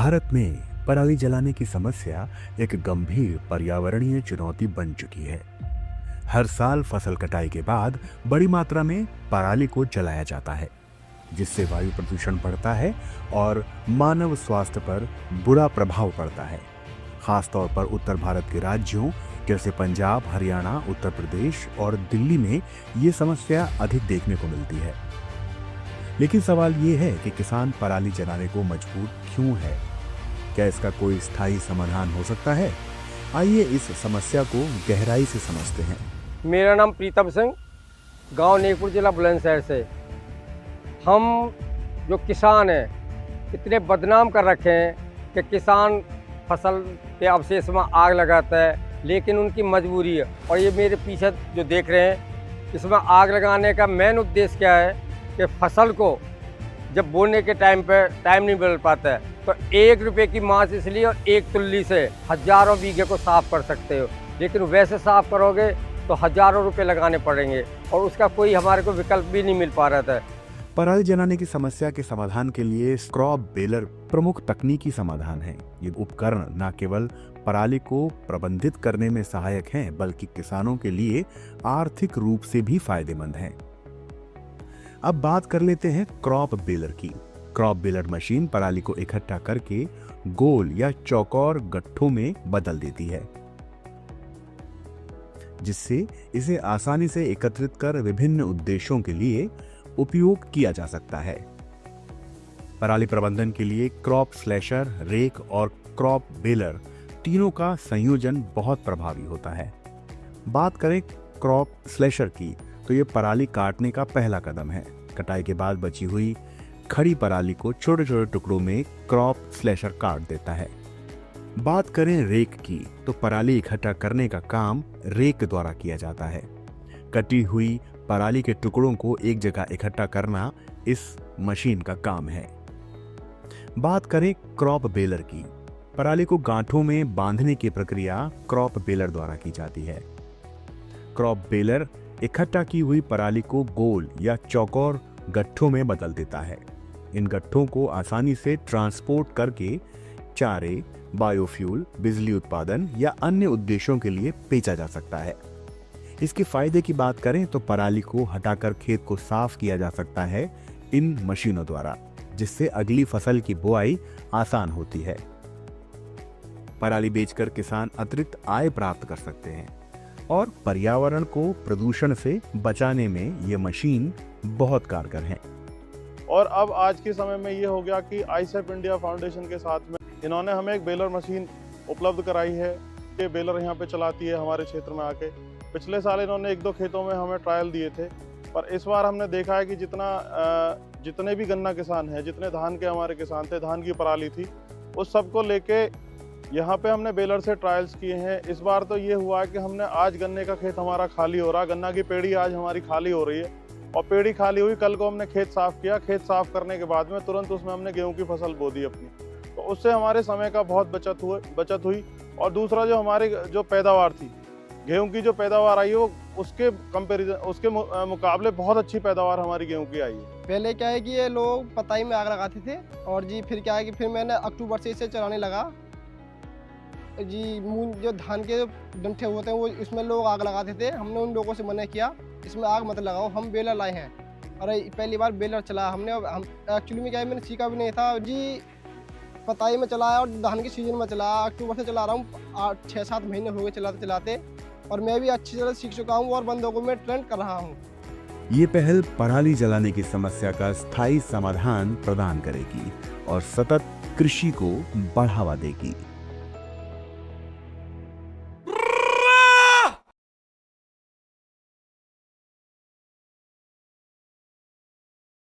भारत में पराली जलाने की समस्या एक गंभीर पर्यावरणीय चुनौती बन चुकी है। हर साल फसल कटाई के बाद बड़ी मात्रा में पराली को जलाया जाता है, जिससे वायु प्रदूषण बढ़ता है और मानव स्वास्थ्य पर बुरा प्रभाव पड़ता है। खासतौर पर उत्तर भारत के राज्यों जैसे पंजाब, हरियाणा, उत्तर प्रदेश और दिल्ली में ये समस्या अधिक देखने को मिलती है। लेकिन सवाल ये है कि किसान पराली जलाने को मजबूर क्यों है? क्या इसका कोई स्थायी समाधान हो सकता है? आइए इस समस्या को गहराई से समझते हैं। मेरा नाम प्रीतम सिंह, गांव नेकपुर, जिला बुलंदशहर से। हम जो किसान हैं इतने बदनाम कर रखे हैं कि किसान फसल के अवशेष में आग लगाता है, लेकिन उनकी मजबूरी है। और ये मेरे पीछे जो देख रहे हैं, इसमें आग लगाने का मेन उद्देश्य क्या है कि फसल को जब बोने के टाइम पे टाइम नहीं मिल पाता है, तो 1 रुपये की मांस इसलिए और 1 तुल्ली से हजारों बीघे को साफ कर सकते हो। लेकिन वैसे साफ करोगे तो हजारों रुपए लगाने पड़ेंगे और उसका कोई हमारे को विकल्प भी नहीं मिल पा रहा था। पराली जलाने की समस्या के समाधान के लिए क्रॉप बेलर प्रमुख तकनीकी समाधान है। ये उपकरण न केवल पराली को प्रबंधित करने में सहायक हैं, बल्कि किसानों के लिए आर्थिक रूप से भी फायदेमंद हैं। अब बात कर लेते हैं क्रॉप बेलर की। क्रॉप बेलर मशीन पराली को इकट्ठा करके गोल या चौकोर गट्ठों में बदल देती है, जिससे इसे आसानी से एकत्रित कर विभिन्न उद्देश्यों के लिए उपयोग किया जा सकता है। पराली प्रबंधन के लिए क्रॉप स्लैशर, रेक और क्रॉप बेलर तीनों का संयोजन बहुत प्रभावी होता है। बात करें क्रॉप स्लैशर की, तो ये पराली काटने का पहला कदम है। कटाई के बाद बची हुई खड़ी पराली को छोटे छोटे टुकड़ों में क्रॉप स्लैशर काट देता है। बात करें रेक की, तो पराली इकट्ठा करने का काम रेक द्वारा किया जाता है। कटी हुई पराली के टुकड़ों को एक जगह इकट्ठा करना इस मशीन का काम है। बात करें क्रॉप बेलर की, पराली को गांठों में बांधने की प्रक्रिया क्रॉप बेलर द्वारा की जाती है। क्रॉप बेलर इकट्ठा की हुई पराली को गोल या चौकोर गट्ठों में बदल देता है। इन गट्ठों को आसानी से ट्रांसपोर्ट करके चारे, बायोफ्यूल, बिजली उत्पादन या अन्य उद्देश्यों के लिए बेचा जा सकता है। इसके फायदे की बात करें तो पराली को हटाकर खेत को साफ किया जा सकता है इन मशीनों द्वारा, जिससे अगली फसल की बुआई आसान होती है। पराली बेचकर किसान अतिरिक्त आय प्राप्त कर सकते हैं और पर्यावरण को प्रदूषण से बचाने में ये मशीन बहुत कारगर है। और अब आज के समय में ये हो गया कि आईसेफ इंडिया फाउंडेशन के साथ में इन्होंने हमें एक बेलर मशीन उपलब्ध कराई है। ये बेलर यहाँ पे चलाती है हमारे क्षेत्र में आके। पिछले साल इन्होंने 1-2 खेतों में हमें ट्रायल दिए थे, पर इस बार हमने देखा है कि जितने भी गन्ना किसान हैं, जितने धान के हमारे किसान थे, धान की पराली थी, उस सबको लेके यहाँ पे हमने बेलर से ट्रायल्स किए हैं। इस बार तो ये हुआ है कि हमने आज गन्ने का खेत हमारा खाली हो रहा, गन्ना की पेड़ी आज हमारी खाली हो रही है और पेड़ी खाली हुई, कल को हमने खेत साफ किया। खेत साफ करने के बाद में तुरंत उसमें हमने गेहूं की फसल बो दी अपनी, तो उससे हमारे समय का बहुत बचत हुई। और दूसरा जो हमारी जो पैदावार थी, गेहूं की जो पैदावार आई है, वो उसके मुकाबले बहुत अच्छी पैदावार हमारी गेहूं की आई है। पहले क्या है कि ये लोग पताई में आग लगाते थे और जी फिर क्या है कि फिर मैंने अक्टूबर से इसे चलाने लगा जी। जो धान के डंठे होते हैं वो इसमें लोग आग लगाते थे। हमने उन लोगों से मना किया, इसमें आग मत लगाओ, हम बेलर लाए हैं। अरे पहली बार बेलर चलाया हमने। हम एक्चुअली में क्या है, मैंने सीखा भी नहीं था जी। पताई में चलाया और धान के सीजन में चलाया। अक्टूबर से चला रहा हूँ, 6-7 महीने हो गए चलाते, और मैं भी अच्छी तरह सीख चुका हूँ और बंदों को मैं ट्रेंड कर रहा हूँ। ये पहल पराली जलाने की समस्या का स्थायी समाधान प्रदान करेगी और सतत कृषि को बढ़ावा देगी।